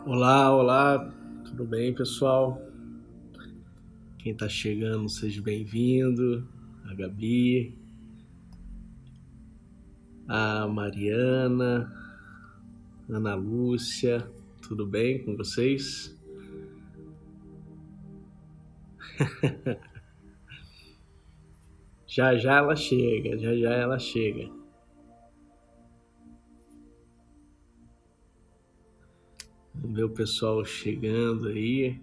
Olá, olá, tudo bem, pessoal? Quem tá chegando, seja bem-vindo. A Gabi, a Mariana, a Ana Lúcia, tudo bem com vocês? Já já ela chega, já já ela chega. Vamos ver o pessoal chegando aí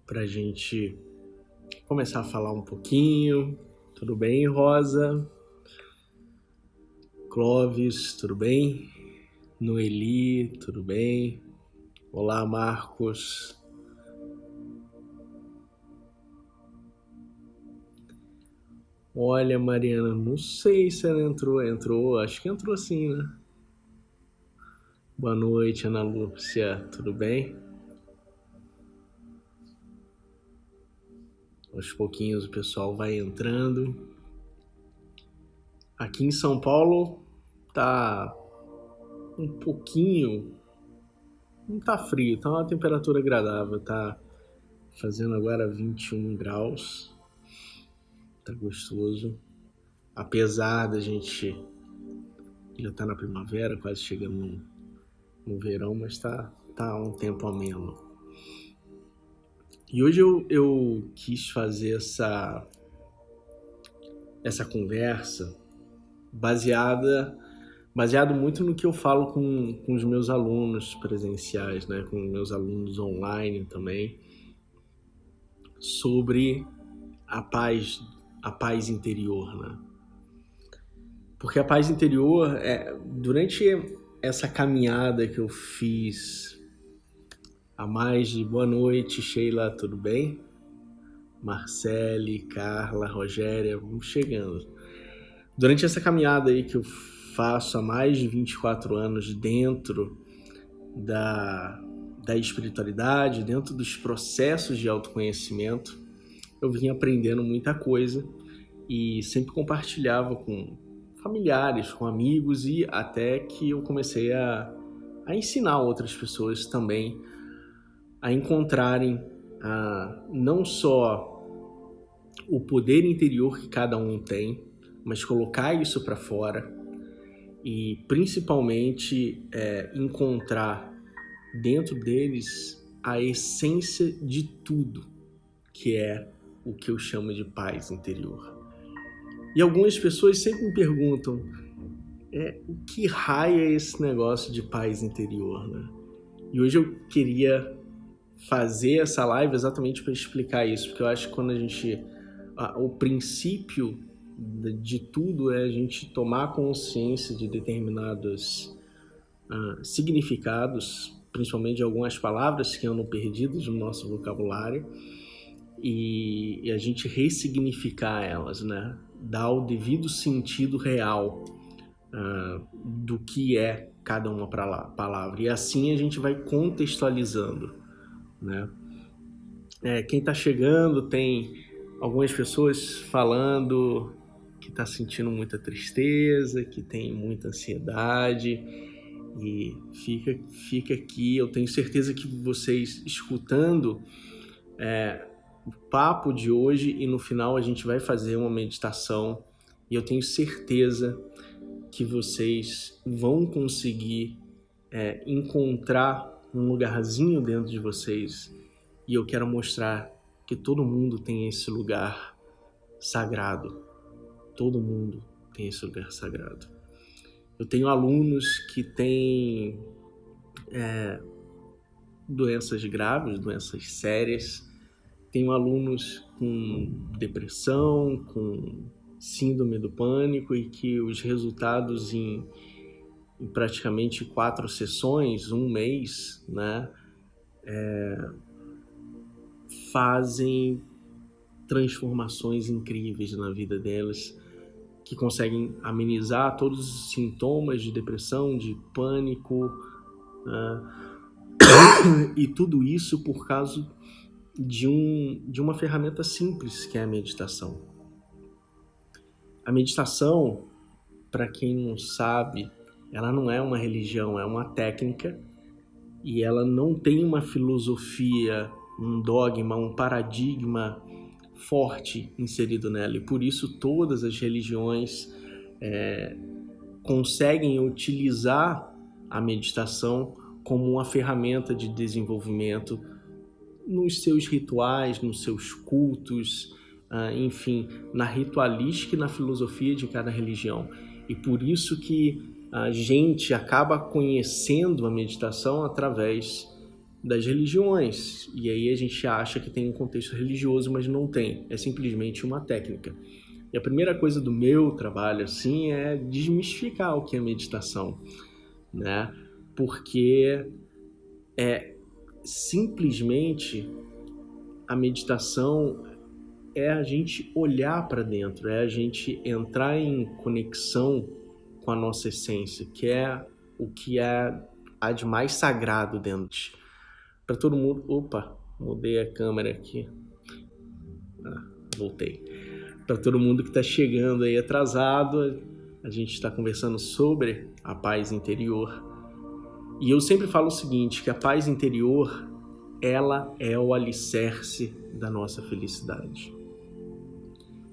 pra gente começar a falar um pouquinho. Tudo bem, Rosa? Clóvis, tudo bem? Noeli, tudo bem? Olá, Marcos. Olha, Mariana, não sei se ela entrou. Entrou, acho que entrou sim, né? Boa noite, Ana Lúcia, tudo bem? Aos pouquinhos o pessoal vai entrando. Aqui em São Paulo tá um pouquinho, não tá frio, tá uma temperatura agradável, tá fazendo agora 21 graus, tá gostoso. Apesar da gente já tá na primavera, quase chegando no verão, mas tá um tempo ameno. E hoje eu quis fazer essa conversa baseado muito no que eu falo com os meus alunos presenciais, né, com meus alunos online também, sobre a paz, a paz interior, né? Porque a paz interior, durante essa caminhada que eu fiz há mais de... Boa noite, Sheila, tudo bem? Marcele, Carla, Rogéria, vamos chegando. Durante essa caminhada aí que eu faço há mais de 24 anos dentro da, da espiritualidade, dentro dos processos de autoconhecimento, eu vim aprendendo muita coisa e sempre compartilhava com familiares, com amigos e até que eu comecei a ensinar outras pessoas também a encontrarem não só o poder interior que cada um tem, mas colocar isso para fora e principalmente encontrar dentro deles a essência de tudo, que é o que eu chamo de paz interior. E algumas pessoas sempre me perguntam, o que raio é esse negócio de paz interior, né? E hoje eu queria fazer essa live exatamente para explicar isso, porque eu acho que quando a gente... o princípio de tudo é a gente tomar consciência de determinados significados, principalmente de algumas palavras que andam perdidas no nosso vocabulário, e a gente ressignificar elas, né? Dar o devido sentido real do que é cada uma palavra. E assim a gente vai contextualizando, né? Quem está chegando, tem algumas pessoas falando que está sentindo muita tristeza, que tem muita ansiedade, e fica aqui. Eu tenho certeza que vocês escutando o papo de hoje, e no final a gente vai fazer uma meditação, e eu tenho certeza que vocês vão conseguir encontrar um lugarzinho dentro de vocês. E eu quero mostrar que todo mundo tem esse lugar sagrado. Todo mundo tem esse lugar sagrado. Eu tenho alunos que têm doenças graves, doenças sérias. Tenho alunos com depressão, com síndrome do pânico, e que os resultados em praticamente 4 sessões, um mês, né, fazem transformações incríveis na vida delas, que conseguem amenizar todos os sintomas de depressão, de pânico, e tudo isso por causa de uma ferramenta simples, que é a meditação. A meditação, para quem não sabe, ela não é uma religião, é uma técnica e ela não tem uma filosofia, um dogma, um paradigma forte inserido nela. E por isso todas as religiões conseguem utilizar a meditação como uma ferramenta de desenvolvimento nos seus rituais, nos seus cultos, enfim, na ritualística e na filosofia de cada religião. E por isso que a gente acaba conhecendo a meditação através das religiões. E aí a gente acha que tem um contexto religioso, mas não tem. É simplesmente uma técnica. E a primeira coisa do meu trabalho, assim, é desmistificar o que é meditação, né? Porque simplesmente a meditação é a gente olhar para dentro, é a gente entrar em conexão com a nossa essência, que é o que há de mais sagrado dentro. Para todo mundo... Opa, mudei a câmera aqui. Voltei. Para todo mundo que está chegando aí atrasado, a gente está conversando sobre a paz interior. E eu sempre falo o seguinte, que a paz interior, ela é o alicerce da nossa felicidade.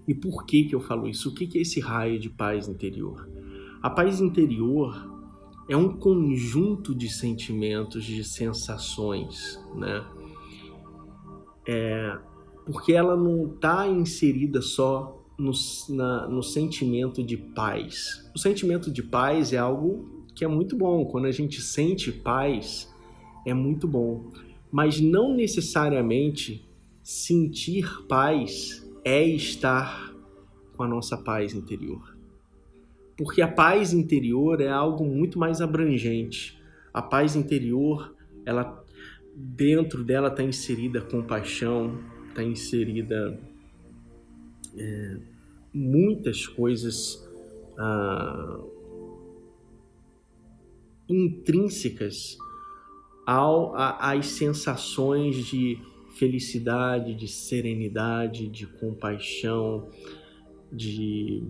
E por que eu falo isso? O que é esse raio de paz interior? A paz interior é um conjunto de sentimentos, de sensações, né? Porque ela não está inserida só no sentimento de paz. O sentimento de paz é algo que é muito bom. Quando a gente sente paz, é muito bom. Mas não necessariamente sentir paz é estar com a nossa paz interior. Porque a paz interior é algo muito mais abrangente. A paz interior, dentro dela está inserida compaixão, está inserida muitas coisas intrínsecas às sensações de felicidade, de serenidade, de compaixão, de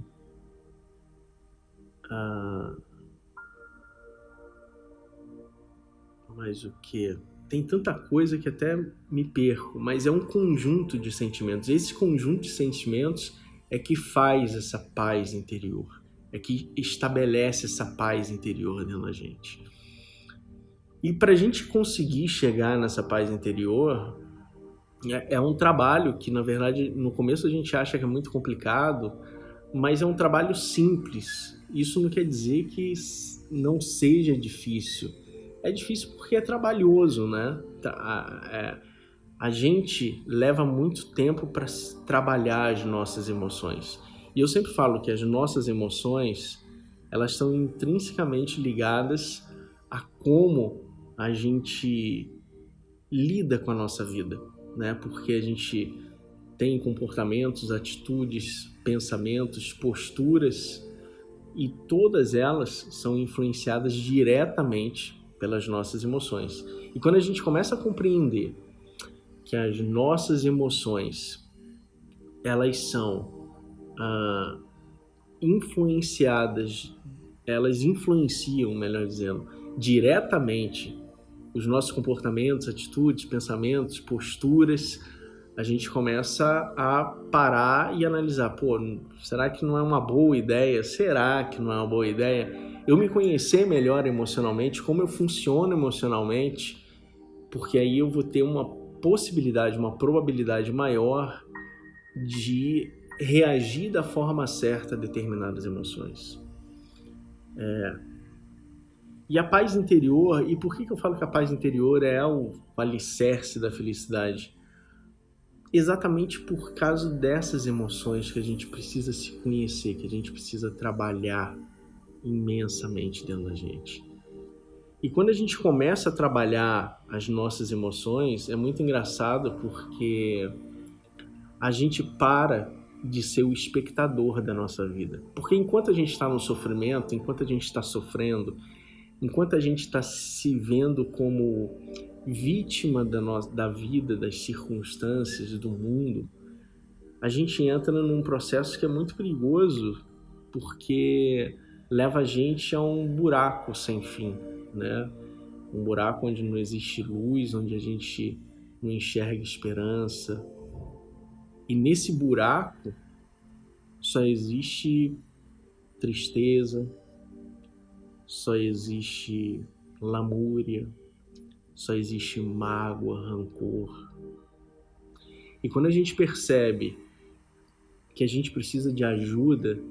mas o que? Tem tanta coisa que até me perco, mas é um conjunto de sentimentos. Esse conjunto de sentimentos é que faz essa paz interior, é que estabelece essa paz interior dentro da gente. E para a gente conseguir chegar nessa paz interior, é um trabalho que, na verdade, no começo a gente acha que é muito complicado, mas é um trabalho simples. Isso não quer dizer que não seja difícil. É difícil porque é trabalhoso, né? A gente leva muito tempo para trabalhar as nossas emoções. E eu sempre falo que as nossas emoções, elas são intrinsecamente ligadas a como a gente lida com a nossa vida, né? Porque a gente tem comportamentos, atitudes, pensamentos, posturas, e todas elas são influenciadas diretamente pelas nossas emoções. E quando a gente começa a compreender que as nossas emoções, elas são elas influenciam, melhor dizendo, diretamente os nossos comportamentos, atitudes, pensamentos, posturas, a gente começa a parar e analisar, será que não é uma boa ideia? Será que não é uma boa ideia? Eu me conhecer melhor emocionalmente, como eu funciono emocionalmente, porque aí eu vou ter uma possibilidade, uma probabilidade maior de reagir da forma certa a determinadas emoções. E a paz interior, e por que eu falo que a paz interior é o alicerce da felicidade? Exatamente por causa dessas emoções que a gente precisa se conhecer, que a gente precisa trabalhar imensamente dentro da gente. E quando a gente começa a trabalhar as nossas emoções, é muito engraçado porque a gente para de ser o espectador da nossa vida. Porque enquanto a gente está no sofrimento, enquanto a gente está sofrendo, enquanto a gente está se vendo como vítima da vida, das circunstâncias, do mundo, a gente entra num processo que é muito perigoso, porque leva a gente a um buraco sem fim, né? um buraco onde não existe luz, onde a gente não enxerga esperança. E nesse buraco só existe tristeza, só existe lamúria, só existe mágoa, rancor. E quando a gente percebe que a gente precisa de ajuda,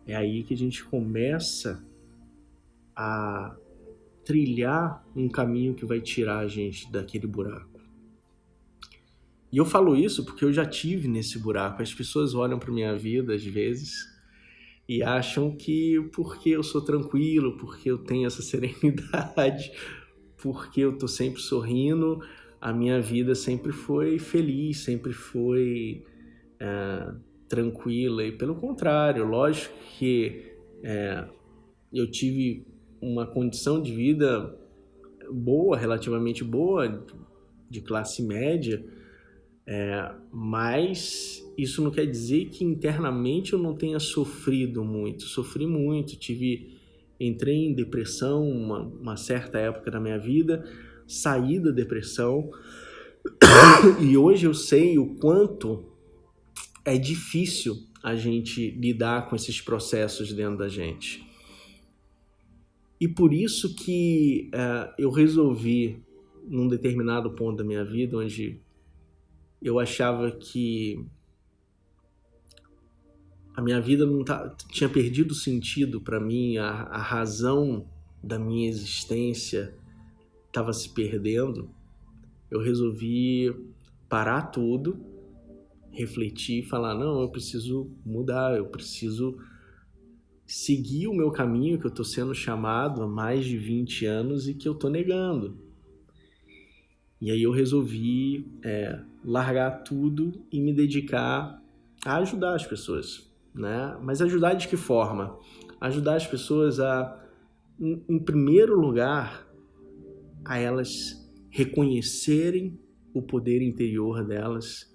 é aí que a gente começa a trilhar um caminho que vai tirar a gente daquele buraco. E eu falo isso porque eu já tive nesse buraco. As pessoas olham para minha vida às vezes e acham que porque eu sou tranquilo, porque eu tenho essa serenidade, porque eu tô sempre sorrindo, a minha vida sempre foi feliz, sempre foi tranquila. E pelo contrário, lógico que eu tive uma condição de vida boa, relativamente boa, de classe média, mas isso não quer dizer que internamente eu não tenha sofrido muito. Sofri muito, entrei em depressão uma certa época da minha vida, saí da depressão e hoje eu sei o quanto é difícil a gente lidar com esses processos dentro da gente. E por isso que eu resolvi, num determinado ponto da minha vida, onde eu achava que a minha vida tinha perdido sentido para mim, a razão da minha existência estava se perdendo, eu resolvi parar tudo, refletir e falar, não, eu preciso mudar, eu preciso seguir o meu caminho que eu estou sendo chamado há mais de 20 anos e que eu estou negando. E aí eu resolvi largar tudo e me dedicar a ajudar as pessoas, né? Mas ajudar de que forma? Ajudar as pessoas em primeiro lugar, a elas reconhecerem o poder interior delas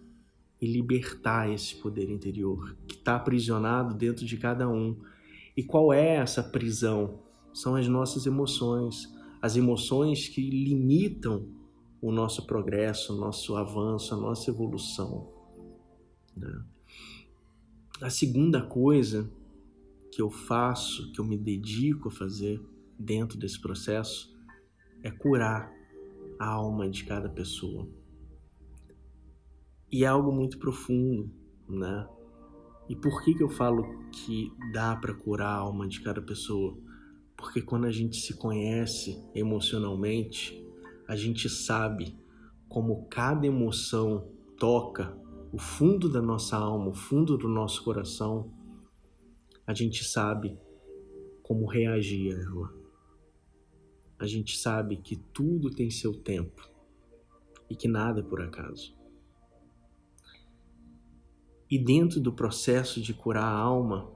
e libertar esse poder interior que está aprisionado dentro de cada um. E qual é essa prisão? São as nossas emoções, as emoções que limitam o nosso progresso, o nosso avanço, a nossa evolução, né? A segunda coisa que eu faço, que eu me dedico a fazer dentro desse processo, é curar a alma de cada pessoa. E é algo muito profundo, né? E por que eu falo que dá para curar a alma de cada pessoa? Porque quando a gente se conhece emocionalmente, a gente sabe como cada emoção toca o fundo da nossa alma, o fundo do nosso coração. A gente sabe como reagir a ela. A gente sabe que tudo tem seu tempo e que nada é por acaso. E dentro do processo de curar a alma,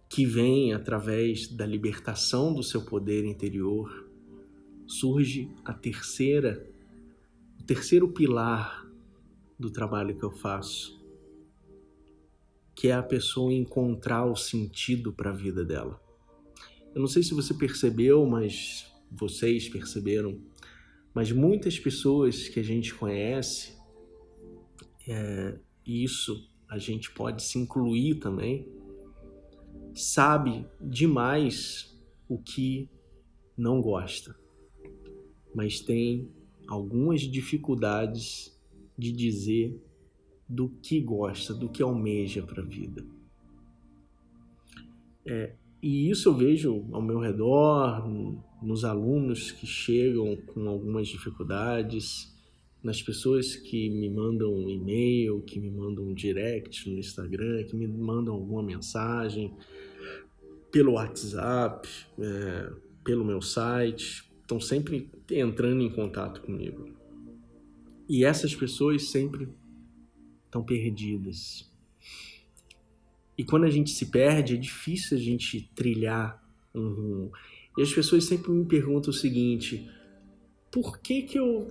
que vem através da libertação do seu poder interior, surge o terceiro pilar do trabalho que eu faço, que é a pessoa encontrar o sentido para a vida dela. Eu não sei se você percebeu, mas vocês perceberam, mas muitas pessoas que a gente conhece, isso a gente pode se incluir também, sabe demais o que não gosta, mas tem algumas dificuldades de dizer do que gosta, do que almeja para a vida. E isso eu vejo ao meu redor, nos alunos que chegam com algumas dificuldades, nas pessoas que me mandam um e-mail, que me mandam um direct no Instagram, que me mandam alguma mensagem pelo WhatsApp, pelo meu site, estão sempre entrando em contato comigo. E essas pessoas sempre estão perdidas. E quando a gente se perde, é difícil a gente trilhar um rumo. E as pessoas sempre me perguntam o seguinte, por que eu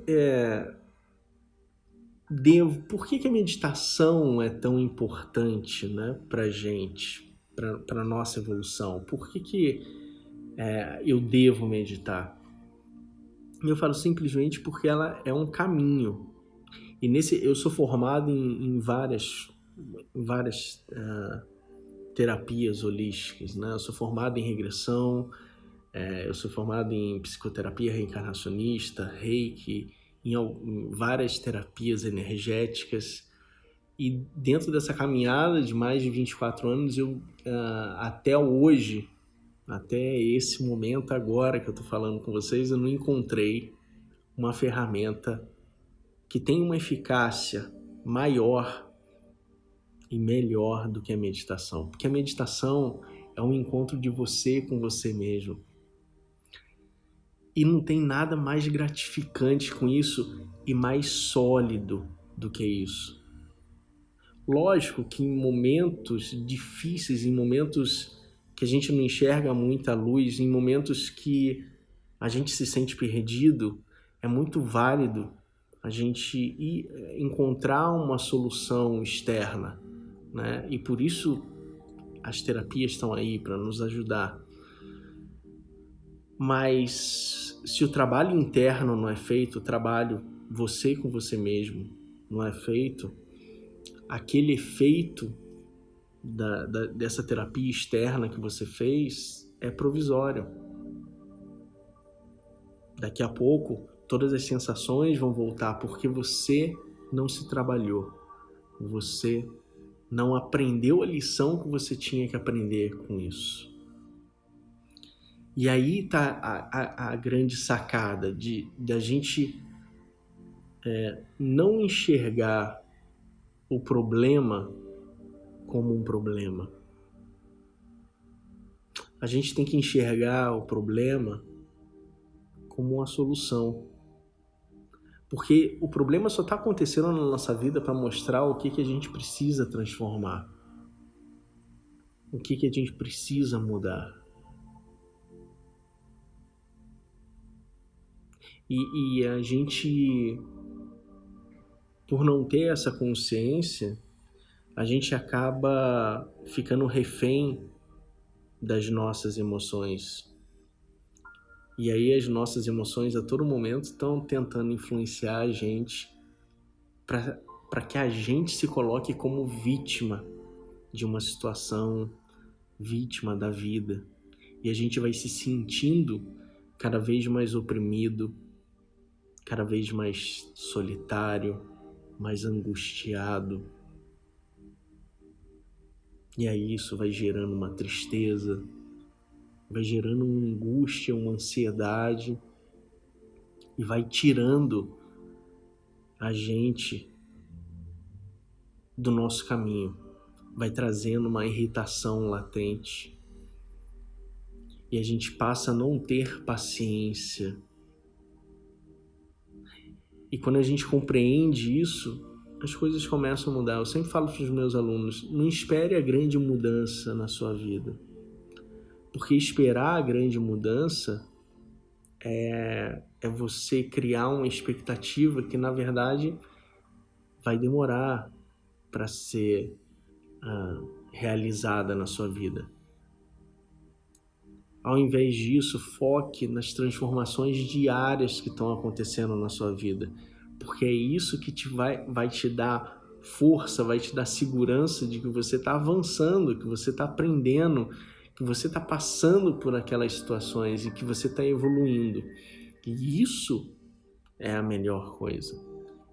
por que a meditação é tão importante, né, pra gente, pra nossa evolução? Por que eu devo meditar? E eu falo simplesmente porque ela é um caminho. E eu sou formado em várias terapias holísticas, né? Eu sou formado em regressão, eu sou formado em psicoterapia reencarnacionista, Reiki, em várias terapias energéticas. E dentro dessa caminhada de mais de 24 anos, até hoje, até esse momento agora que eu estou falando com vocês, eu não encontrei uma ferramenta que tem uma eficácia maior e melhor do que a meditação. Porque a meditação é um encontro de você com você mesmo. E não tem nada mais gratificante com isso e mais sólido do que isso. Lógico que em momentos difíceis, em momentos que a gente não enxerga muita luz, em momentos que a gente se sente perdido, é muito válido a gente encontrar uma solução externa, né? E por isso as terapias estão aí para nos ajudar. Mas se o trabalho interno não é feito, o trabalho você com você mesmo não é feito, aquele efeito dessa terapia externa que você fez é provisório. Daqui a pouco, todas as sensações vão voltar porque você não se trabalhou. Você não aprendeu a lição que você tinha que aprender com isso. E aí está a grande sacada de a gente não enxergar o problema como um problema. A gente tem que enxergar o problema como uma solução. Porque o problema só está acontecendo na nossa vida para mostrar o que a gente precisa transformar. O que a gente precisa mudar. E a gente, por não ter essa consciência, a gente acaba ficando refém das nossas emoções. E aí as nossas emoções a todo momento estão tentando influenciar a gente para que a gente se coloque como vítima de uma situação, vítima da vida. E a gente vai se sentindo cada vez mais oprimido, cada vez mais solitário, mais angustiado. E aí isso vai gerando uma tristeza, vai gerando uma angústia, uma ansiedade e vai tirando a gente do nosso caminho, vai trazendo uma irritação latente e a gente passa a não ter paciência. E quando a gente compreende isso, as coisas começam a mudar. Eu sempre falo para os meus alunos, não espere a grande mudança na sua vida. Porque esperar a grande mudança é você criar uma expectativa que, na verdade, vai demorar para ser realizada na sua vida. Ao invés disso, foque nas transformações diárias que estão acontecendo na sua vida, porque é isso que vai te dar força, vai te dar segurança de que você está avançando, que você está aprendendo, que você está passando por aquelas situações e que você está evoluindo. E isso é a melhor coisa.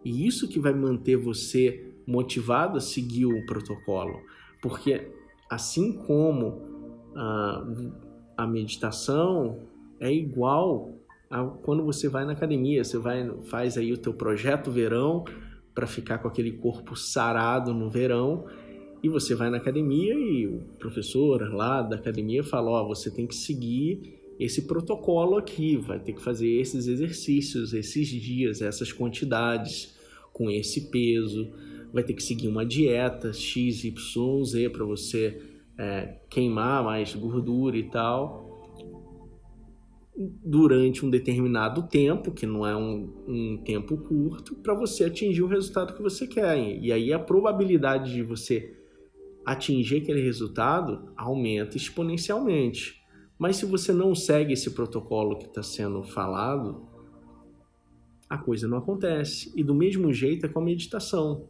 E isso que vai manter você motivado a seguir o protocolo, porque assim como a meditação é igual a quando você vai na academia, você faz aí o teu projeto verão para ficar com aquele corpo sarado no verão, e você vai na academia e o professor lá da academia fala, você tem que seguir esse protocolo aqui, vai ter que fazer esses exercícios, esses dias, essas quantidades, com esse peso, vai ter que seguir uma dieta X, Y, Z para você queimar mais gordura e tal, durante um determinado tempo, que não é um tempo curto, para você atingir o resultado que você quer. E aí a probabilidade de você atingir aquele resultado aumenta exponencialmente, Mas se você não segue esse protocolo que está sendo falado, a coisa não acontece. E do mesmo jeito é com a meditação.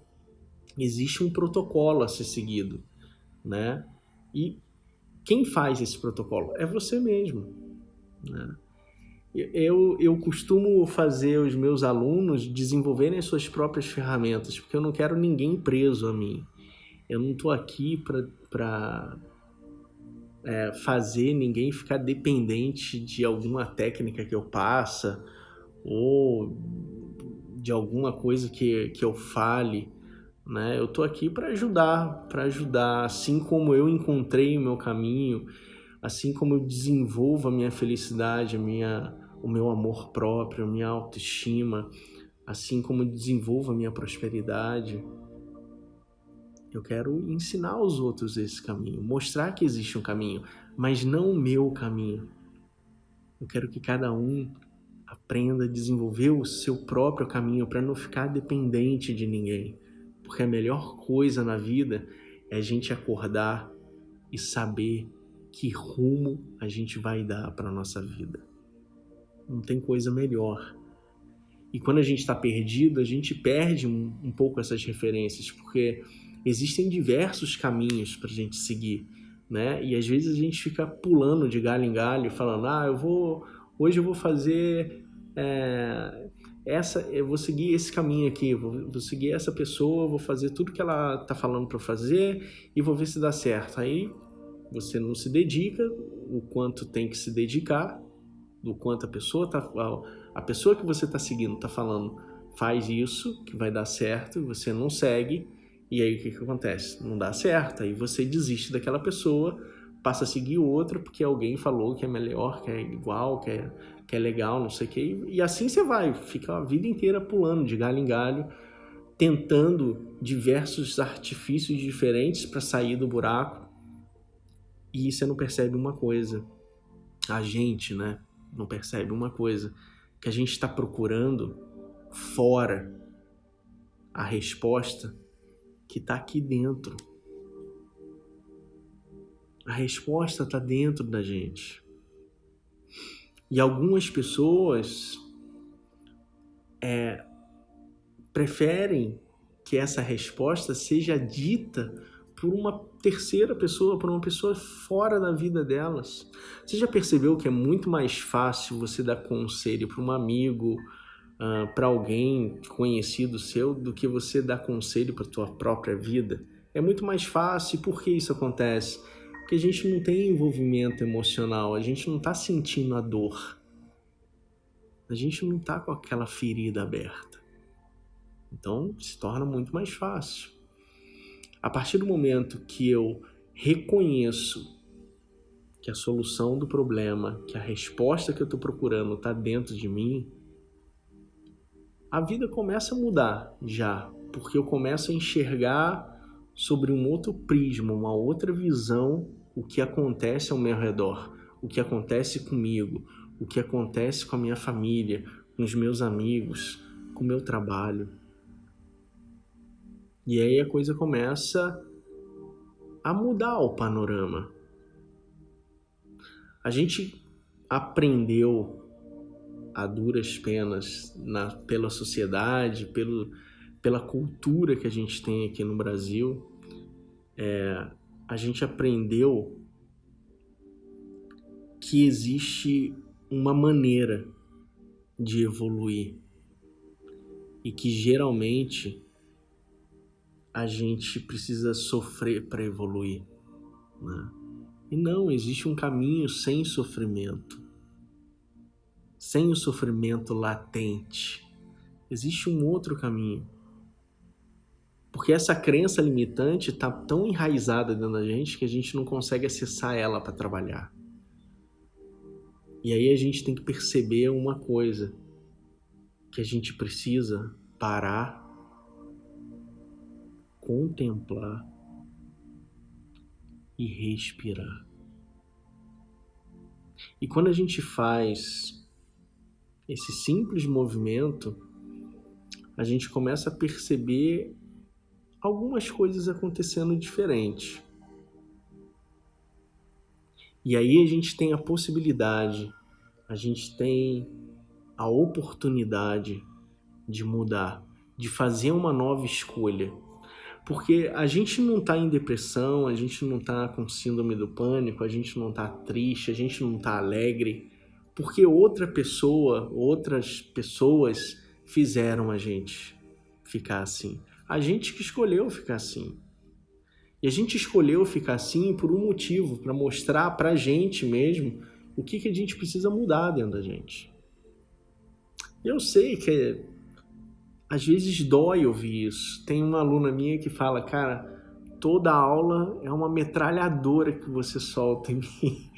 Existe um protocolo a ser seguido, né? E quem faz esse protocolo? É você mesmo, né? Eu costumo fazer os meus alunos desenvolverem as suas próprias ferramentas, porque eu não quero ninguém preso a mim. Eu não estou aqui para fazer ninguém ficar dependente de alguma técnica que eu passe ou de alguma coisa que eu fale, né? Eu estou aqui para ajudar, assim como eu encontrei o meu caminho, assim como eu desenvolvo a minha felicidade, o meu amor próprio, a minha autoestima, assim como eu desenvolvo a minha prosperidade. Eu quero ensinar aos outros esse caminho, mostrar que existe um caminho, mas não o meu caminho. Eu quero que cada um aprenda a desenvolver o seu próprio caminho para não ficar dependente de ninguém. Porque a melhor coisa na vida é a gente acordar e saber que rumo a gente vai dar para a nossa vida. Não tem coisa melhor. E quando a gente está perdido, a gente perde um pouco essas referências, porque existem diversos caminhos para a gente seguir, né? E às vezes a gente fica pulando de galho em galho, falando, hoje eu vou fazer eu vou seguir esse caminho aqui, vou seguir essa pessoa, vou fazer tudo que ela tá falando para fazer e vou ver se dá certo. Aí você não se dedica o quanto tem que se dedicar, do quanto a pessoa que você está seguindo está falando, faz isso que vai dar certo, e você não segue, e aí o que acontece? Não dá certo, aí você desiste daquela pessoa, passa a seguir outra porque alguém falou que é melhor, que é igual, que é legal, não sei o que, e assim você vai, fica a vida inteira pulando de galho em galho, tentando diversos artifícios diferentes para sair do buraco, e você não percebe uma coisa, a gente, né, não percebe uma coisa, que a gente está procurando fora a resposta que está aqui dentro. A resposta está dentro da gente. E algumas pessoas preferem que essa resposta seja dita por uma terceira pessoa, por uma pessoa fora da vida delas. Você já percebeu que é muito mais fácil você dar conselho para um amigo, para alguém conhecido seu, do que você dar conselho para a tua própria vida? É muito mais fácil. E por que isso acontece? Porque a gente não tem envolvimento emocional, a gente não está sentindo a dor, a gente não está com aquela ferida aberta. Então se torna muito mais fácil. A partir do momento que eu reconheço que a solução do problema, que a resposta que eu estou procurando está dentro de mim, a vida começa a mudar já, porque eu começo a enxergar sobre um outro prisma, uma outra visão, o que acontece ao meu redor, o que acontece comigo, o que acontece com a minha família, com os meus amigos, com o meu trabalho. E aí a coisa começa a mudar o panorama. A gente aprendeu a duras penas pela sociedade, pela cultura que a gente tem aqui no Brasil, a gente aprendeu que existe uma maneira de evoluir e que geralmente a gente precisa sofrer para evoluir, né? E não, existe um caminho sem sofrimento, sem o sofrimento latente. Existe um outro caminho. Porque essa crença limitante está tão enraizada dentro da gente que a gente não consegue acessar ela para trabalhar. E aí a gente tem que perceber uma coisa, que a gente precisa parar, contemplar e respirar. E quando a gente faz esse simples movimento, a gente começa a perceber algumas coisas acontecendo diferente. E aí a gente tem a possibilidade, a gente tem a oportunidade de mudar, de fazer uma nova escolha. Porque a gente não está em depressão, a gente não está com síndrome do pânico, a gente não está triste, a gente não está alegre, porque outras pessoas fizeram a gente ficar assim. A gente que escolheu ficar assim. E a gente escolheu ficar assim por um motivo, para mostrar pra gente mesmo o que a gente precisa mudar dentro da gente. Eu sei que às vezes dói ouvir isso. Tem uma aluna minha que fala, cara, toda aula é uma metralhadora que você solta em mim.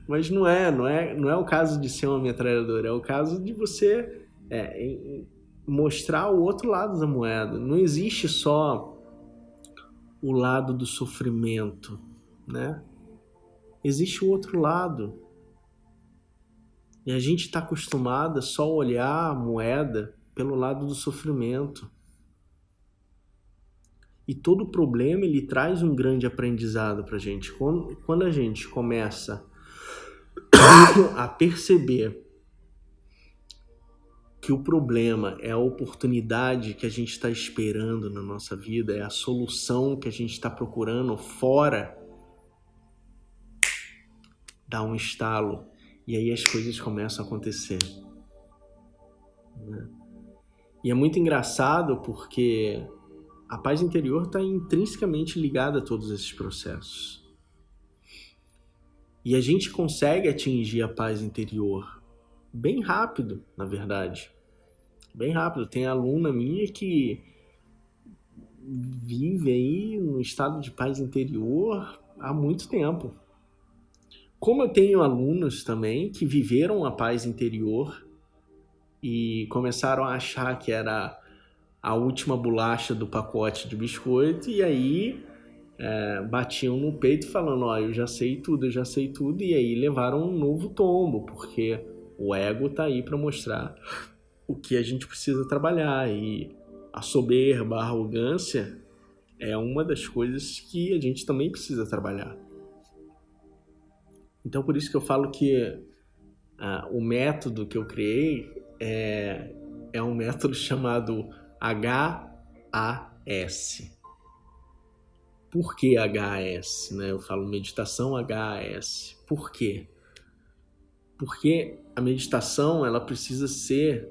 Mas não é o caso de ser uma metralhadora, é o caso de você mostrar o outro lado da moeda. Não existe só o lado do sofrimento, né? Existe o outro lado. E a gente está acostumado a só olhar a moeda pelo lado do sofrimento. E todo problema ele traz um grande aprendizado para a gente. Quando a gente começa a perceber que o problema é a oportunidade que a gente está esperando na nossa vida, é a solução que a gente está procurando fora, dá um estalo e aí as coisas começam a acontecer. Né? E é muito engraçado porque a paz interior está intrinsecamente ligada a todos esses processos. E a gente consegue atingir a paz interior bem rápido, na verdade. Bem rápido. Tem aluna minha que vive aí no estado de paz interior há muito tempo. Como eu tenho alunos também que viveram a paz interior e começaram a achar que era a última bolacha do pacote de biscoito e aí batiam no peito falando, ó, eu já sei tudo, e aí levaram um novo tombo, porque o ego tá aí para mostrar o que a gente precisa trabalhar e a soberba, a arrogância é uma das coisas que a gente também precisa trabalhar. Então por isso que eu falo que o método que eu criei é um método chamado HAS. Por que HAS? Né? Eu falo meditação HAS. Por quê? Porque a meditação ela precisa ser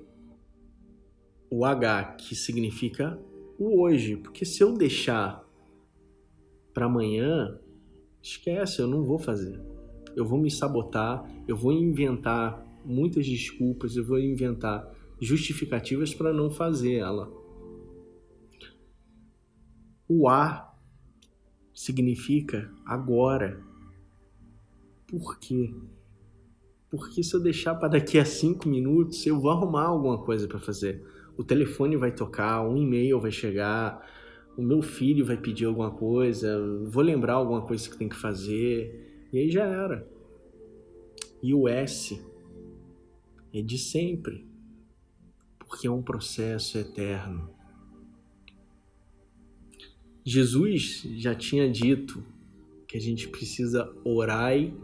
o H, que significa o hoje. Porque se eu deixar para amanhã, esquece, eu não vou fazer. Eu vou me sabotar, eu vou inventar muitas desculpas, eu vou inventar justificativas para não fazer ela. O A significa agora. Por quê? Porque se eu deixar para daqui a 5 minutos, eu vou arrumar alguma coisa para fazer. O telefone vai tocar, um e-mail vai chegar, o meu filho vai pedir alguma coisa, vou lembrar alguma coisa que tem que fazer, e aí já era. E o S é de sempre, porque é um processo eterno. Jesus já tinha dito que a gente precisa orai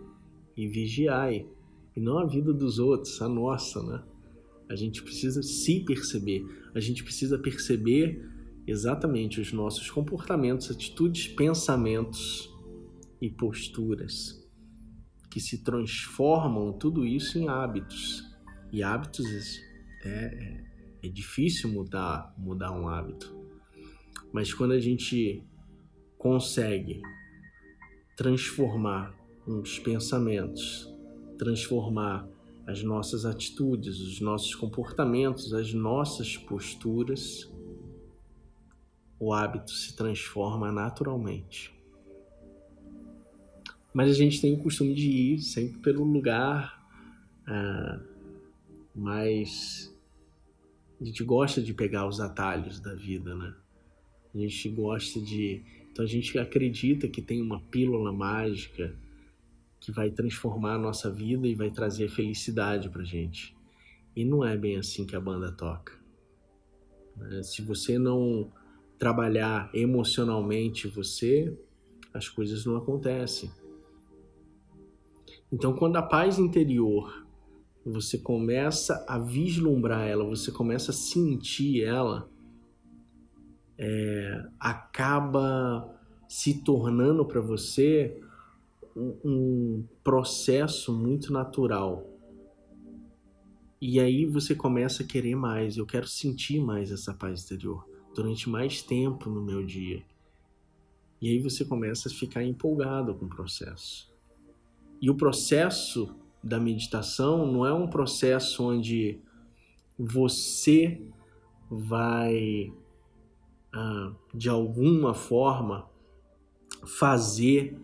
e vigiai, e não a vida dos outros, a nossa, né? A gente precisa se perceber, a gente precisa perceber exatamente os nossos comportamentos, atitudes, pensamentos e posturas que se transformam tudo isso em hábitos. E hábitos é difícil mudar um hábito. Mas quando a gente consegue transformar os pensamentos, transformar as nossas atitudes, os nossos comportamentos, as nossas posturas, o hábito se transforma naturalmente. Mas a gente tem o costume de ir sempre pelo lugar mais... A gente gosta de pegar os atalhos da vida, né? A gente gosta de... Então a gente acredita que tem uma pílula mágica que vai transformar a nossa vida e vai trazer felicidade pra gente. E não é bem assim que a banda toca. Se você não trabalhar emocionalmente você, as coisas não acontecem. Então, quando a paz interior, você começa a vislumbrar ela, você começa a sentir ela, acaba se tornando para você um processo muito natural. E aí você começa a querer mais, eu quero sentir mais essa paz interior durante mais tempo no meu dia. E aí você começa a ficar empolgado com o processo. E o processo da meditação não é um processo onde você vai, de alguma forma, fazer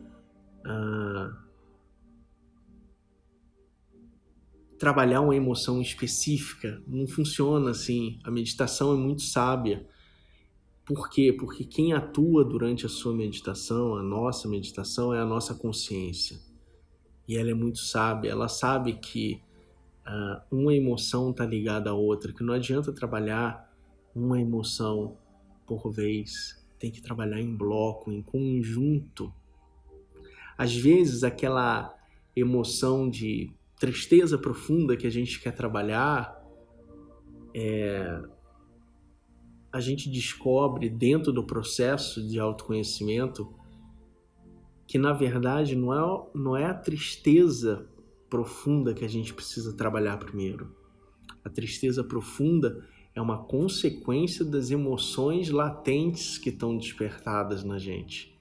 trabalhar uma emoção específica. Não funciona assim. A meditação é muito sábia. Por quê? Porque quem atua durante a sua meditação, a nossa meditação, é a nossa consciência. E ela é muito sábia. Ela sabe que uma emoção está ligada à outra, que não adianta trabalhar uma emoção por vez. Tem que trabalhar em bloco, em conjunto. Às vezes, aquela emoção de tristeza profunda que a gente quer trabalhar, a gente descobre dentro do processo de autoconhecimento que, na verdade, não é a tristeza profunda que a gente precisa trabalhar primeiro. A tristeza profunda é uma consequência das emoções latentes que estão despertadas na gente.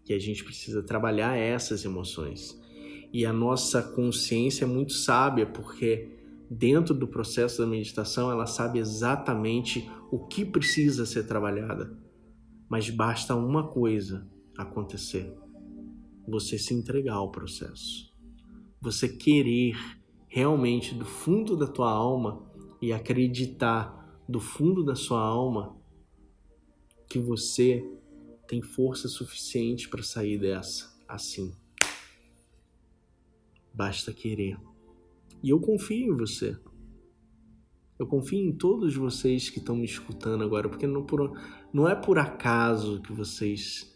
E a gente precisa trabalhar essas emoções. E a nossa consciência é muito sábia, porque dentro do processo da meditação ela sabe exatamente o que precisa ser trabalhada. Mas basta uma coisa acontecer: você se entregar ao processo. Você querer realmente do fundo da tua alma e acreditar do fundo da sua alma que você tem força suficiente para sair dessa assim. Basta querer. E eu confio em você. Eu confio em todos vocês que estão me escutando agora, porque não é por acaso que vocês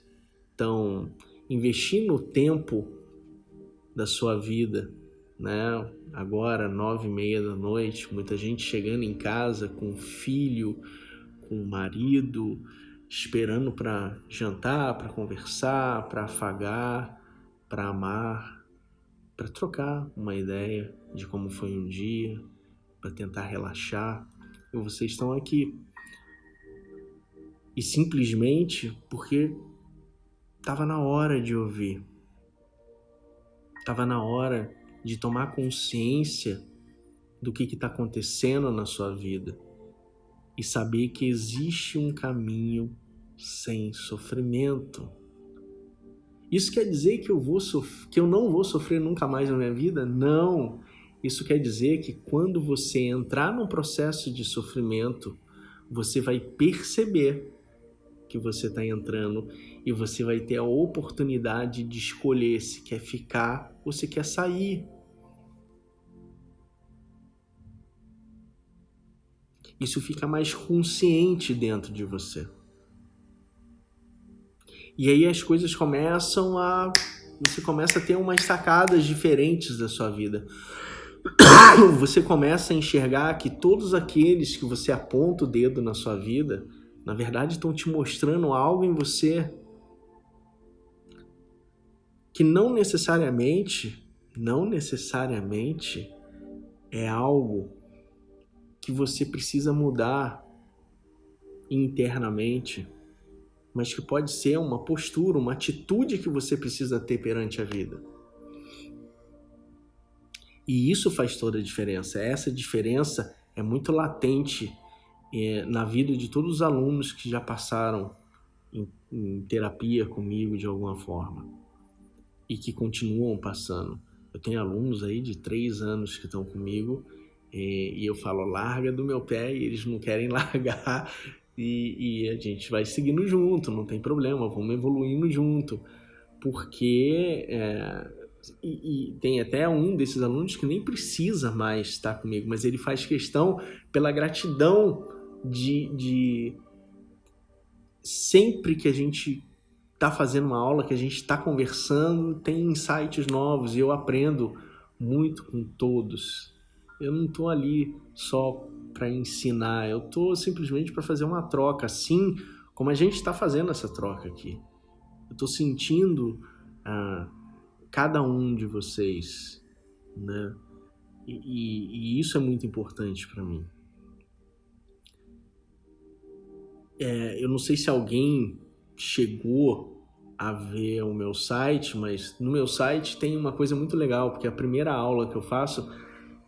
estão investindo o tempo da sua vida, né? Agora, 9:30 da noite, muita gente chegando em casa com filho, com marido, esperando para jantar, para conversar, para afagar, para amar, para trocar uma ideia de como foi um dia, para tentar relaxar. E vocês estão aqui. E simplesmente porque estava na hora de ouvir. Estava na hora de tomar consciência do que está acontecendo na sua vida e saber que existe um caminho sem sofrimento. Isso quer dizer que eu não vou sofrer nunca mais na minha vida? Não. Isso quer dizer que quando você entrar num processo de sofrimento, você vai perceber que você está entrando e você vai ter a oportunidade de escolher se quer ficar ou se quer sair. Isso fica mais consciente dentro de você. E aí as coisas você começa a ter umas sacadas diferentes da sua vida. Você começa a enxergar que todos aqueles que você aponta o dedo na sua vida, na verdade estão te mostrando algo em você que não necessariamente é algo que você precisa mudar internamente, mas que pode ser uma postura, uma atitude que você precisa ter perante a vida. E isso faz toda a diferença. Essa diferença é muito latente na vida de todos os alunos que já passaram em terapia comigo de alguma forma e que continuam passando. Eu tenho alunos aí de 3 anos que estão comigo e eu falo, larga do meu pé, e eles não querem largar. E a gente vai seguindo junto, não tem problema, vamos evoluindo junto, porque tem até um desses alunos que nem precisa mais estar comigo, mas ele faz questão pela gratidão de sempre que a gente está fazendo uma aula, que a gente está conversando, tem insights novos e eu aprendo muito com todos. Eu não estou ali só para ensinar, eu estou simplesmente para fazer uma troca, assim como a gente está fazendo essa troca aqui. Eu estou sentindo cada um de vocês, né? E isso é muito importante para mim. Eu não sei se alguém chegou a ver o meu site, mas no meu site tem uma coisa muito legal, porque a primeira aula que eu faço,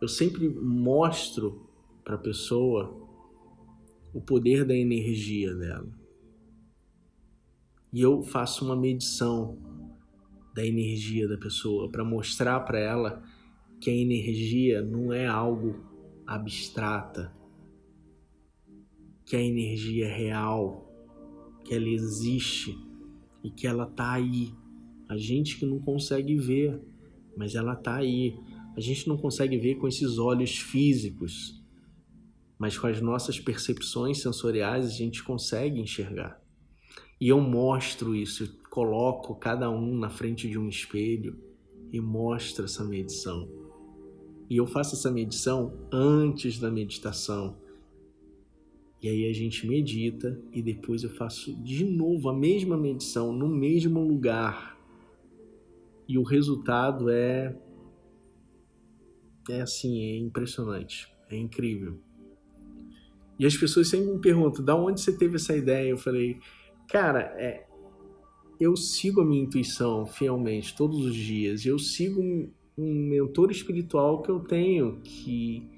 eu sempre mostro para a pessoa o poder da energia dela. E eu faço uma medição da energia da pessoa para mostrar para ela que a energia não é algo abstrata, que a energia é real, que ela existe e que ela tá aí. A gente que não consegue ver, mas ela tá aí. A gente não consegue ver com esses olhos físicos, mas com as nossas percepções sensoriais a gente consegue enxergar. E eu mostro isso, eu coloco cada um na frente de um espelho e mostro essa medição. E eu faço essa medição antes da meditação. E aí a gente medita e depois eu faço de novo a mesma medição no mesmo lugar. E o resultado é assim, é impressionante, é incrível. E as pessoas sempre me perguntam, da onde você teve essa ideia? Eu falei, cara, eu sigo a minha intuição fielmente todos os dias. Eu sigo um mentor espiritual que eu tenho, que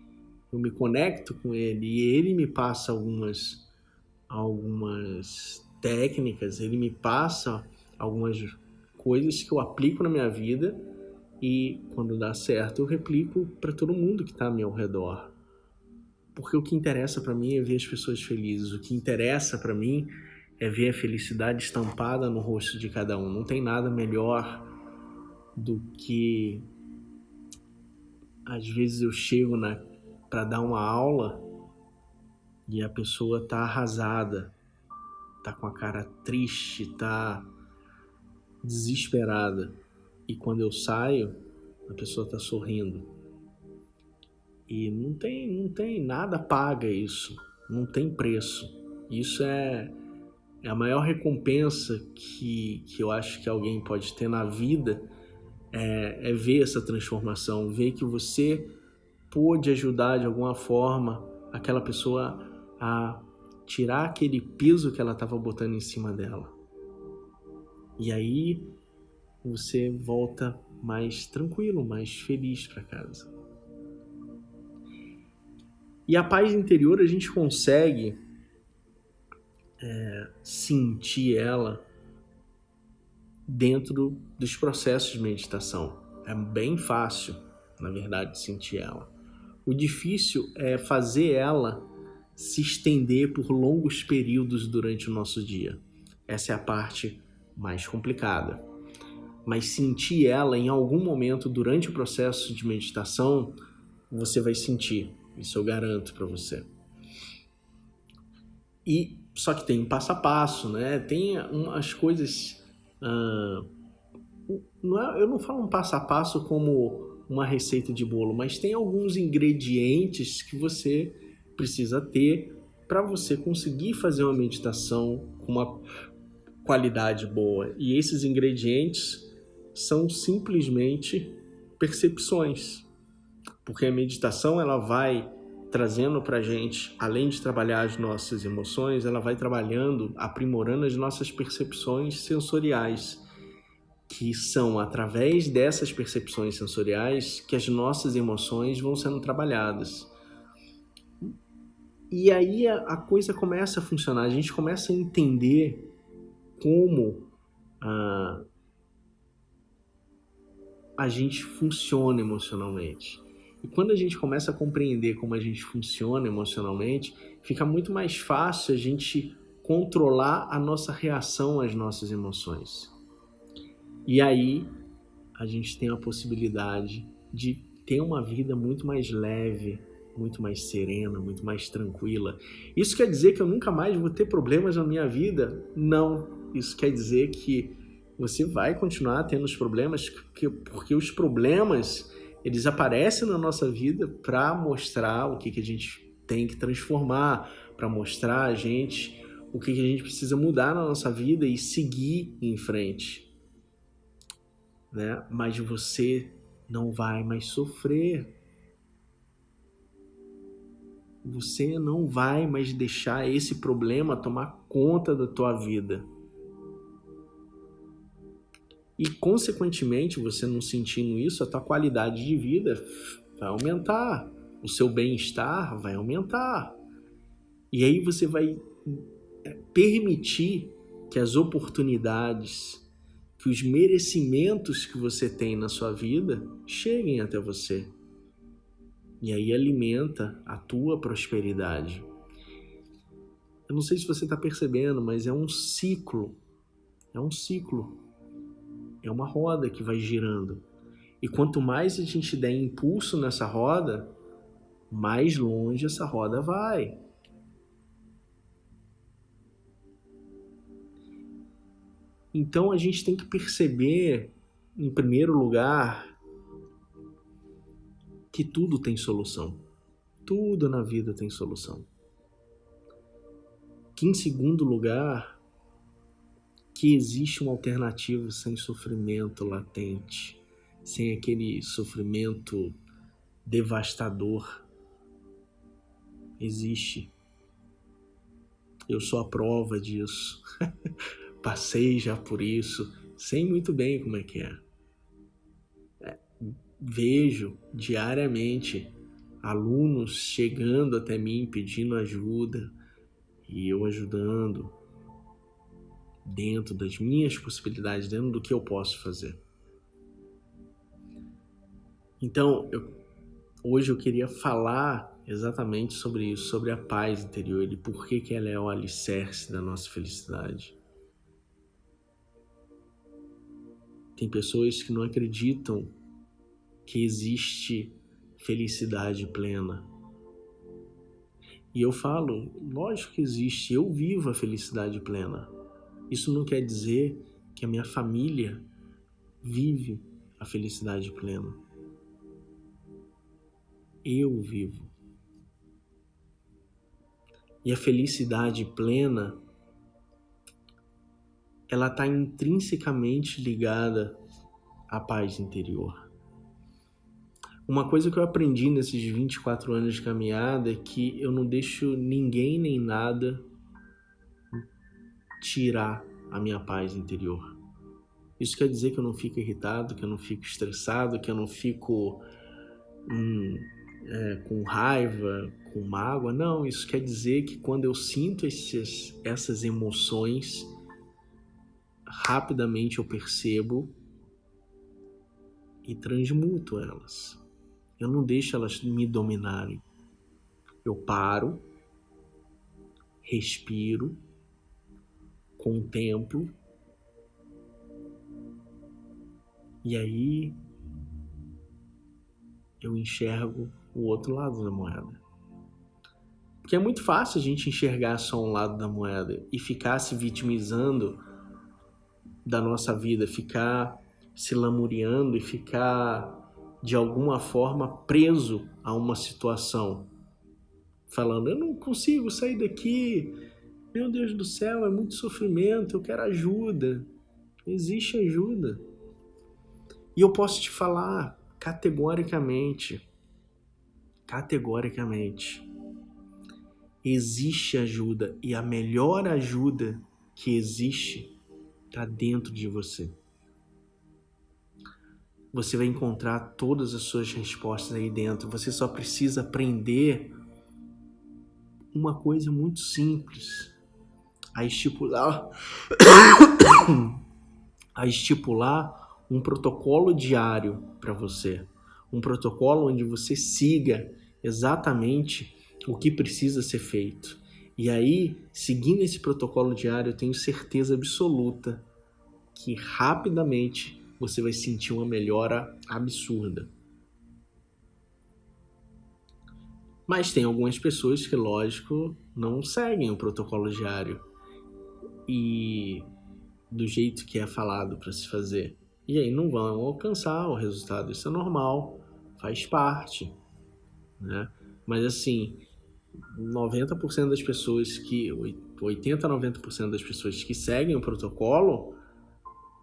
eu me conecto com ele e ele me passa algumas técnicas, ele me passa algumas coisas que eu aplico na minha vida e quando dá certo eu replico para todo mundo que está ao meu redor. Porque o que interessa para mim é ver as pessoas felizes, o que interessa para mim é ver a felicidade estampada no rosto de cada um. Não tem nada melhor do que às vezes eu chego para dar uma aula e a pessoa tá arrasada, tá com a cara triste, tá desesperada. E quando eu saio, a pessoa tá sorrindo. E não tem nada paga isso, não tem preço. Isso é a maior recompensa que eu acho que alguém pode ter na vida, é ver essa transformação, ver que você pôde ajudar de alguma forma aquela pessoa a tirar aquele peso que ela estava botando em cima dela. E aí você volta mais tranquilo, mais feliz para casa. E a paz interior a gente consegue sentir ela dentro dos processos de meditação. É bem fácil, na verdade, sentir ela. O difícil é fazer ela se estender por longos períodos durante o nosso dia. Essa é a parte mais complicada. Mas sentir ela em algum momento durante o processo de meditação, você vai sentir. Isso eu garanto para você. E só que tem um passo a passo, né? Tem umas coisas... eu não falo um passo a passo como uma receita de bolo, mas tem alguns ingredientes que você precisa ter para você conseguir fazer uma meditação com uma qualidade boa. E esses ingredientes são simplesmente percepções, porque a meditação ela vai trazendo para a gente, além de trabalhar as nossas emoções, ela vai trabalhando, aprimorando as nossas percepções sensoriais, que são através dessas percepções sensoriais que as nossas emoções vão sendo trabalhadas. E aí a coisa começa a funcionar, a gente começa a entender como a gente funciona emocionalmente. E quando a gente começa a compreender como a gente funciona emocionalmente, fica muito mais fácil a gente controlar a nossa reação às nossas emoções. E aí a gente tem a possibilidade de ter uma vida muito mais leve, muito mais serena, muito mais tranquila. Isso quer dizer que eu nunca mais vou ter problemas na minha vida? Não. Isso quer dizer que você vai continuar tendo os problemas, porque os problemas, eles aparecem na nossa vida para mostrar o que a gente tem que transformar, para mostrar a gente o que a gente precisa mudar na nossa vida e seguir em frente, né? Mas você não vai mais sofrer. Você não vai mais deixar esse problema tomar conta da tua vida. E, consequentemente, você não sentindo isso, a tua qualidade de vida vai aumentar. O seu bem-estar vai aumentar. E aí você vai permitir que as oportunidades, que os merecimentos que você tem na sua vida cheguem até você. E aí alimenta a tua prosperidade. Eu não sei se você está percebendo, mas é um ciclo. É um ciclo. É uma roda que vai girando. E quanto mais a gente der impulso nessa roda, mais longe essa roda vai. Então a gente tem que perceber, em primeiro lugar, que tudo tem solução. Tudo na vida tem solução. Que, em segundo lugar, que existe uma alternativa sem sofrimento latente, sem aquele sofrimento devastador. Existe. Eu sou a prova disso. Passei já por isso, sei muito bem como é que é. Vejo diariamente alunos chegando até mim pedindo ajuda e eu ajudando dentro das minhas possibilidades, dentro do que eu posso fazer. Então, hoje eu queria falar exatamente sobre isso, sobre a paz interior e por que ela é o alicerce da nossa felicidade. Tem pessoas que não acreditam que existe felicidade plena. E eu falo, lógico que existe, eu vivo a felicidade plena. Isso não quer dizer que a minha família vive a felicidade plena. Eu vivo. E a felicidade plena, ela está intrinsecamente ligada à paz interior. Uma coisa que eu aprendi nesses 24 anos de caminhada é que eu não deixo ninguém nem nada tirar a minha paz interior. Isso quer dizer que eu não fico irritado, que eu não fico estressado, que eu não fico com raiva, com mágoa. Não, isso quer dizer que quando eu sinto essas emoções, rapidamente eu percebo e transmuto elas. Eu não deixo elas me dominarem. Eu paro, respiro, contemplo e aí eu enxergo o outro lado da moeda. Porque é muito fácil a gente enxergar só um lado da moeda e ficar se vitimizando da nossa vida, ficar se lamuriando e ficar de alguma forma preso a uma situação, falando, eu não consigo sair daqui, meu Deus do céu, é muito sofrimento, eu quero ajuda. Existe ajuda. E eu posso te falar categoricamente, existe ajuda e a melhor ajuda que existe está dentro de você. Você vai encontrar todas as suas respostas aí dentro. Você só precisa aprender uma coisa muito simples, a estipular um protocolo diário para você. Um protocolo onde você siga exatamente o que precisa ser feito. E aí, seguindo esse protocolo diário, eu tenho certeza absoluta que rapidamente você vai sentir uma melhora absurda. Mas tem algumas pessoas que, lógico, não seguem o protocolo diário. E do jeito que é falado para se fazer. E aí não vão alcançar o resultado. Isso é normal, faz parte, né? Mas assim, 90% das pessoas 80-90% das pessoas que seguem o protocolo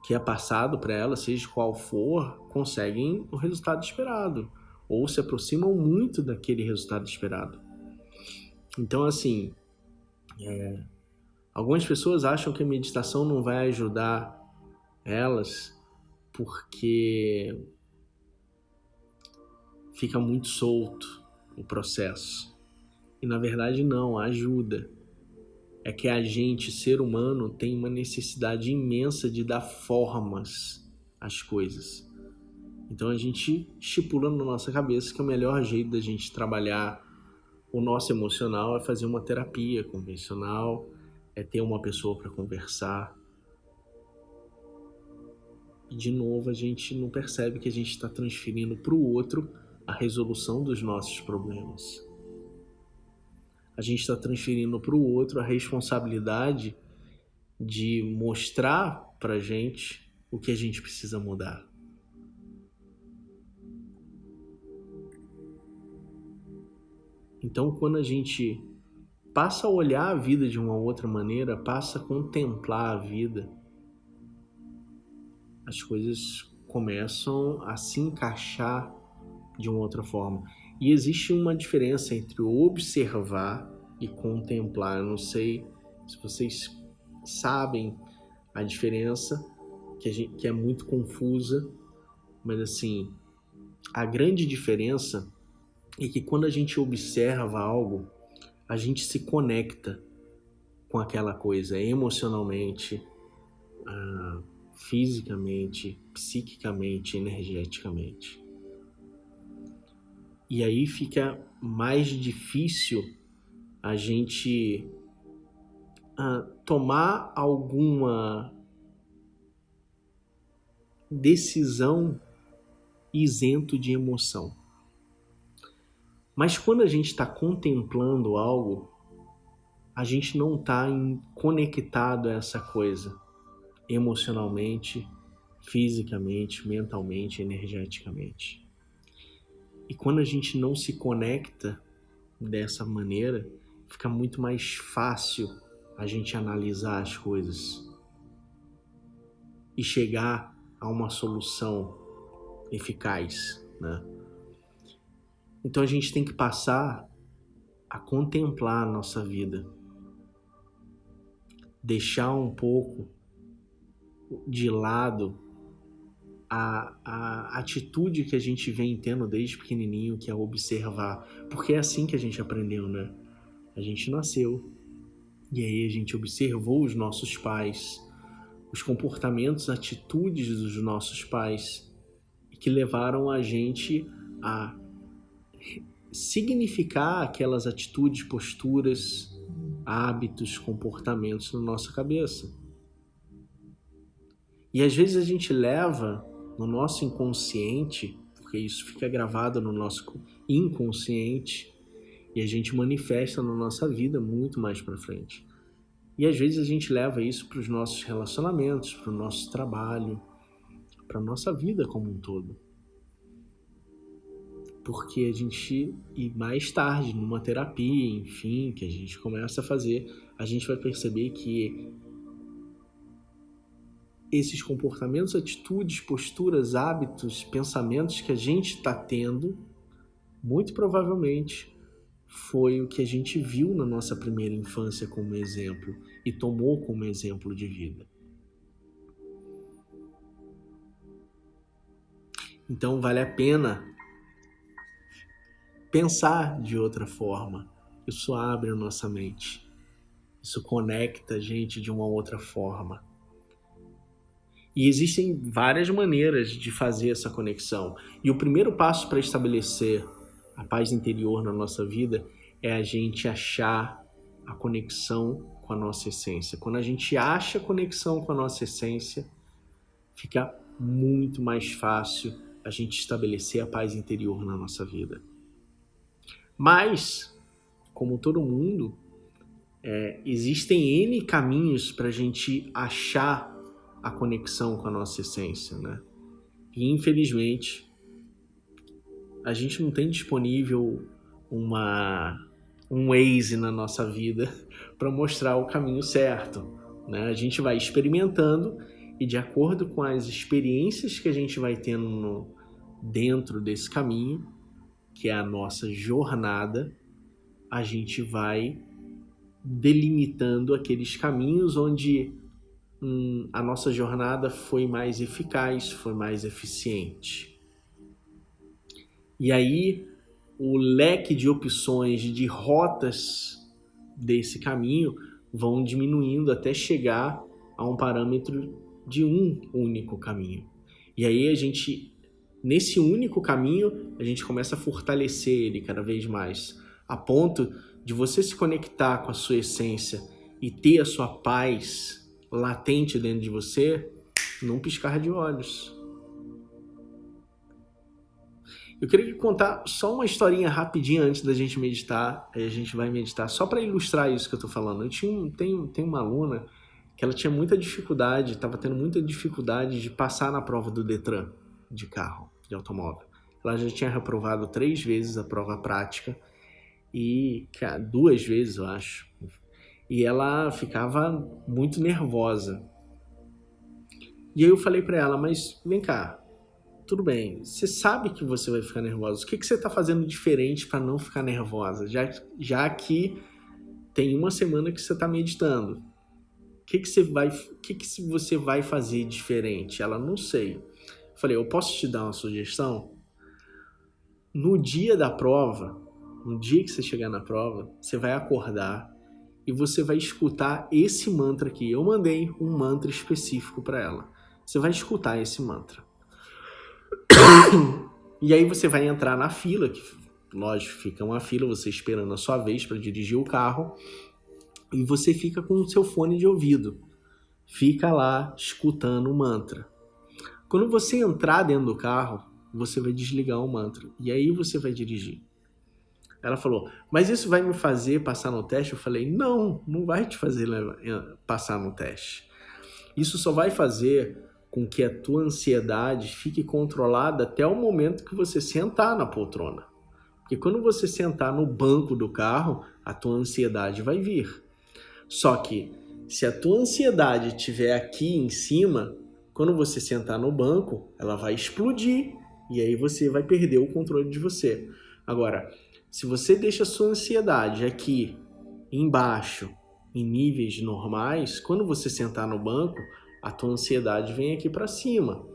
que é passado para elas, seja qual for, conseguem o resultado esperado ou se aproximam muito daquele resultado esperado. Então, assim, algumas pessoas acham que a meditação não vai ajudar elas porque fica muito solto o processo. E na verdade não, ajuda. É que a gente, ser humano, tem uma necessidade imensa de dar formas às coisas. Então a gente estipula na nossa cabeça que o melhor jeito da gente trabalhar o nosso emocional é fazer uma terapia convencional, é ter uma pessoa para conversar. E de novo a gente não percebe que a gente está transferindo para o outro a resolução dos nossos problemas. A gente está transferindo para o outro a responsabilidade de mostrar para a gente o que a gente precisa mudar. Então, quando a gente passa a olhar a vida de uma outra maneira, passa a contemplar a vida, as coisas começam a se encaixar de uma outra forma. E existe uma diferença entre observar e contemplar. Eu não sei se vocês sabem a diferença, que é muito confusa, mas assim, a grande diferença é que quando a gente observa algo, a gente se conecta com aquela coisa emocionalmente, fisicamente, psiquicamente, energeticamente. E aí fica mais difícil a gente tomar alguma decisão isento de emoção. Mas quando a gente está contemplando algo, a gente não está conectado a essa coisa emocionalmente, fisicamente, mentalmente, energeticamente. E quando a gente não se conecta dessa maneira, fica muito mais fácil a gente analisar as coisas e chegar a uma solução eficaz, né? Então a gente tem que passar a contemplar a nossa vida, deixar um pouco de lado a atitude que a gente vem tendo desde pequenininho, que é observar, porque é assim que a gente aprendeu, né? A gente nasceu e aí a gente observou os nossos pais, os comportamentos, atitudes dos nossos pais, que levaram a gente a significar aquelas atitudes, posturas, hábitos, comportamentos na nossa cabeça. E às vezes a gente leva no nosso inconsciente, porque isso fica gravado no nosso inconsciente, e a gente manifesta na nossa vida muito mais para frente. E às vezes a gente leva isso para os nossos relacionamentos, para o nosso trabalho, para a nossa vida como um todo. Porque a gente, e mais tarde, numa terapia, enfim, que a gente começa a fazer, a gente vai perceber que esses comportamentos, atitudes, posturas, hábitos, pensamentos que a gente está tendo, muito provavelmente foi o que a gente viu na nossa primeira infância como exemplo e tomou como exemplo de vida. Então vale a pena pensar de outra forma. Isso abre a nossa mente. Isso conecta a gente de uma outra forma. E existem várias maneiras de fazer essa conexão. E o primeiro passo para estabelecer a paz interior na nossa vida é a gente achar a conexão com a nossa essência. Quando a gente acha a conexão com a nossa essência, fica muito mais fácil a gente estabelecer a paz interior na nossa vida. Mas, como todo mundo, existem N caminhos para a gente achar a conexão com a nossa essência, né? E infelizmente a gente não tem disponível um Waze na nossa vida para mostrar o caminho certo, né? A gente vai experimentando e de acordo com as experiências que a gente vai tendo dentro desse caminho, que é a nossa jornada, a gente vai delimitando aqueles caminhos onde a nossa jornada foi mais eficaz, foi mais eficiente. E aí, o leque de opções, de rotas desse caminho vão diminuindo até chegar a um parâmetro de um único caminho. E aí nesse único caminho, a gente começa a fortalecer ele cada vez mais, a ponto de você se conectar com a sua essência e ter a sua paz latente dentro de você num piscar de olhos. Eu queria contar só uma historinha rapidinha antes da gente meditar. Aí a gente vai meditar só para ilustrar isso que eu tô falando. Eu tenho uma aluna que ela tinha muita dificuldade, estava tendo muita dificuldade de passar na prova do Detran de carro, de automóvel. Ela já tinha reprovado 3 vezes a prova prática e 2 vezes, eu acho. E ela ficava muito nervosa. E aí eu falei para ela, mas vem cá, tudo bem, você sabe que você vai ficar nervosa. O que você está fazendo diferente para não ficar nervosa? Já que tem uma semana que você está meditando. O que você vai fazer diferente? Ela, não sei. Eu falei, eu posso te dar uma sugestão? No dia da prova, no dia que você chegar na prova, você vai acordar e você vai escutar esse mantra aqui. Eu mandei um mantra específico para ela. Você vai escutar esse mantra. E aí você vai entrar na fila, que lógico, fica uma fila, você esperando a sua vez para dirigir o carro, e você fica com o seu fone de ouvido. Fica lá escutando o mantra. Quando você entrar dentro do carro, você vai desligar o mantra. E aí você vai dirigir. Ela falou, mas isso vai me fazer passar no teste? Eu falei, não vai te fazer passar no teste. Isso só vai fazer com que a tua ansiedade fique controlada até o momento que você sentar na poltrona. Porque quando você sentar no banco do carro, a tua ansiedade vai vir. Só que se a tua ansiedade estiver aqui em cima, quando você sentar no banco, ela vai explodir e aí você vai perder o controle de você. Agora, se você deixa a sua ansiedade aqui embaixo, em níveis normais, quando você sentar no banco, a tua ansiedade vem aqui para cima.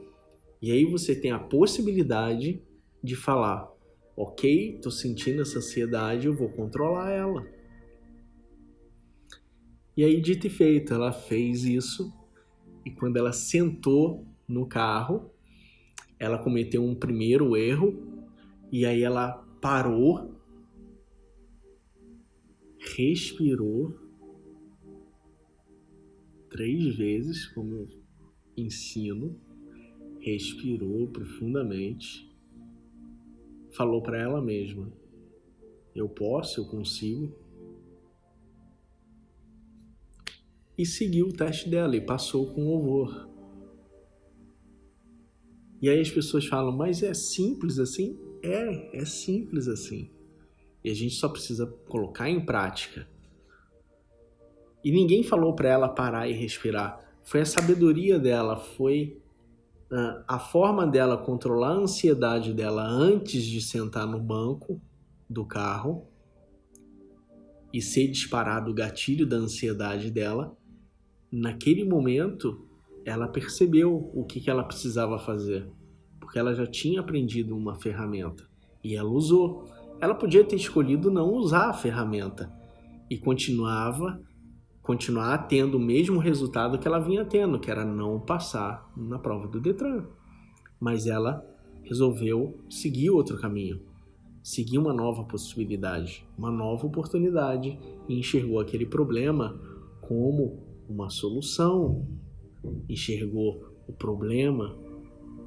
E aí você tem a possibilidade de falar, ok, tô sentindo essa ansiedade, eu vou controlar ela. E aí, dito e feito, ela fez isso e quando ela sentou no carro, ela cometeu um primeiro erro e aí ela parou, respirou 3 vezes, como eu ensino, respirou profundamente, falou para ela mesma, eu posso, eu consigo, e seguiu o teste dela e passou com louvor. E aí as pessoas falam, mas é simples assim? É simples assim. E a gente só precisa colocar em prática. E ninguém falou para ela parar e respirar. Foi a sabedoria dela, foi a forma dela controlar a ansiedade dela antes de sentar no banco do carro e ser disparado o gatilho da ansiedade dela. Naquele momento, ela percebeu o que ela precisava fazer, porque ela já tinha aprendido uma ferramenta e ela usou. Ela podia ter escolhido não usar a ferramenta e continuar tendo o mesmo resultado que ela vinha tendo, que era não passar na prova do Detran. Mas ela resolveu seguir outro caminho, seguir uma nova possibilidade, uma nova oportunidade e enxergou aquele problema como uma solução, enxergou o problema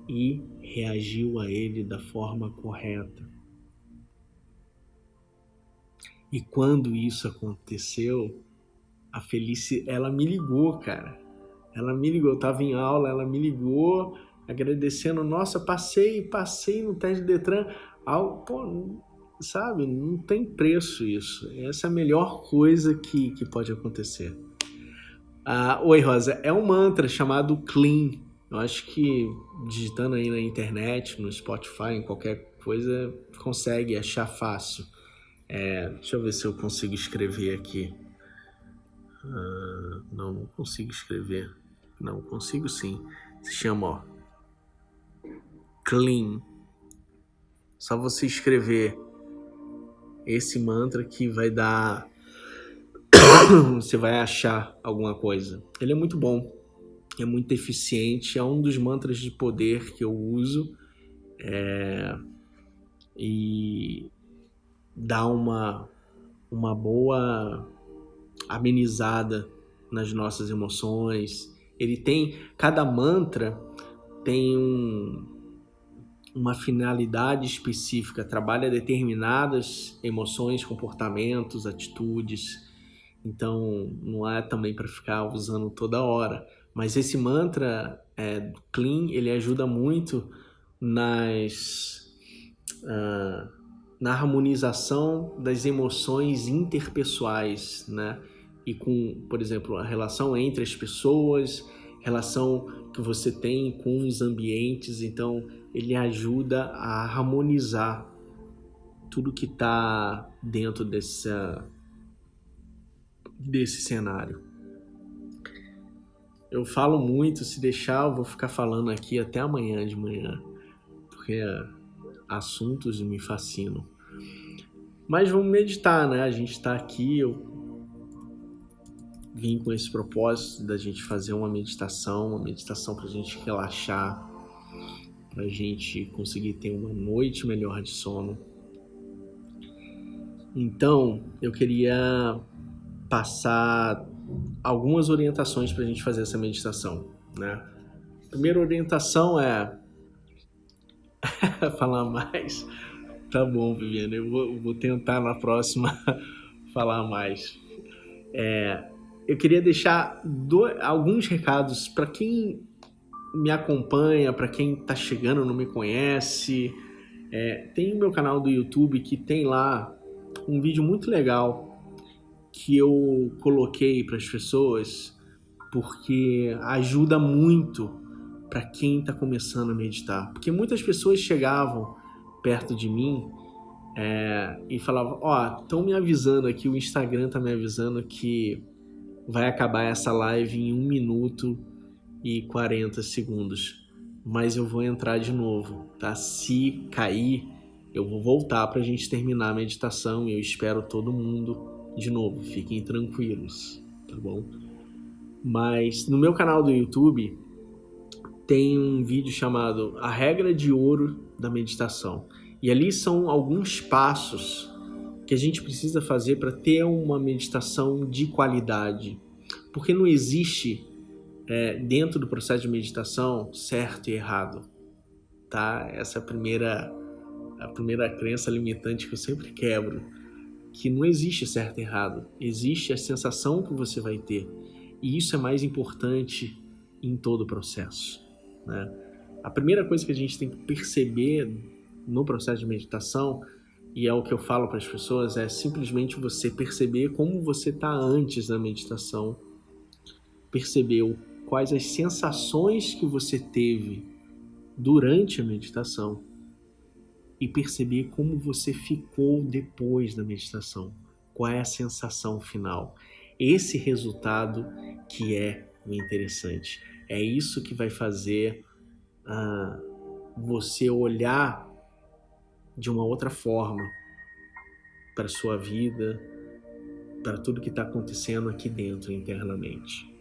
e reagiu a ele da forma correta. E quando isso aconteceu, ela me ligou, cara. Ela me ligou, eu estava em aula, ela me ligou agradecendo, nossa, passei no teste do Detran. Pô, sabe, não tem preço isso. Essa é a melhor coisa que pode acontecer. Oi, Rosa, é um mantra chamado Clean. Eu acho que digitando aí na internet, no Spotify, em qualquer coisa, consegue achar fácil. Deixa eu ver se eu consigo escrever aqui. Não consigo escrever. Não, consigo sim. Se chama, ó, Clean. Só você escrever esse mantra que vai dar... Você vai achar alguma coisa. Ele é muito bom. É muito eficiente. É um dos mantras de poder que eu uso. E dá uma boa amenizada nas nossas emoções. Cada mantra tem uma finalidade específica, trabalha determinadas emoções, comportamentos, atitudes. Então não é também para ficar usando toda hora. Mas esse mantra Clean, ele ajuda muito na harmonização das emoções interpessoais, né? E com, por exemplo, a relação entre as pessoas, relação que você tem com os ambientes. Então, ele ajuda a harmonizar tudo que está dentro desse cenário. Eu falo muito, se deixar eu vou ficar falando aqui até amanhã de manhã, porque assuntos me fascinam. Mas vamos meditar, né? A gente está aqui, eu vim com esse propósito da gente fazer uma meditação para a gente relaxar, para a gente conseguir ter uma noite melhor de sono. Então, eu queria passar algumas orientações para a gente fazer essa meditação, né? A primeira orientação é falar mais. Tá bom, Viviane, eu vou tentar na próxima falar mais. Eu queria deixar alguns recados para quem me acompanha, para quem está chegando e não me conhece. Tem o meu canal do YouTube que tem lá um vídeo muito legal que eu coloquei para as pessoas porque ajuda muito para quem está começando a meditar. Porque muitas pessoas chegavam perto de mim e falavam, estão me avisando aqui, o Instagram está me avisando que vai acabar essa live em 1 minuto e 40 segundos. Mas eu vou entrar de novo, tá? Se cair, eu vou voltar para a gente terminar a meditação e eu espero todo mundo de novo. Fiquem tranquilos, tá bom? Mas no meu canal do YouTube tem um vídeo chamado A Regra de Ouro da Meditação. E ali são alguns passos que a gente precisa fazer para ter uma meditação de qualidade. Porque não existe, dentro do processo de meditação, certo e errado. Tá? Essa é a primeira crença limitante que eu sempre quebro. Que não existe certo e errado. Existe a sensação que você vai ter. E isso é mais importante em todo o processo, né? A primeira coisa que a gente tem que perceber no processo de meditação, e é o que eu falo para as pessoas, é simplesmente você perceber como você está antes da meditação, perceber quais as sensações que você teve durante a meditação e perceber como você ficou depois da meditação, qual é a sensação final. Esse resultado que é o interessante. É isso que vai fazer você olhar de uma outra forma para a sua vida, para tudo que está acontecendo aqui dentro internamente.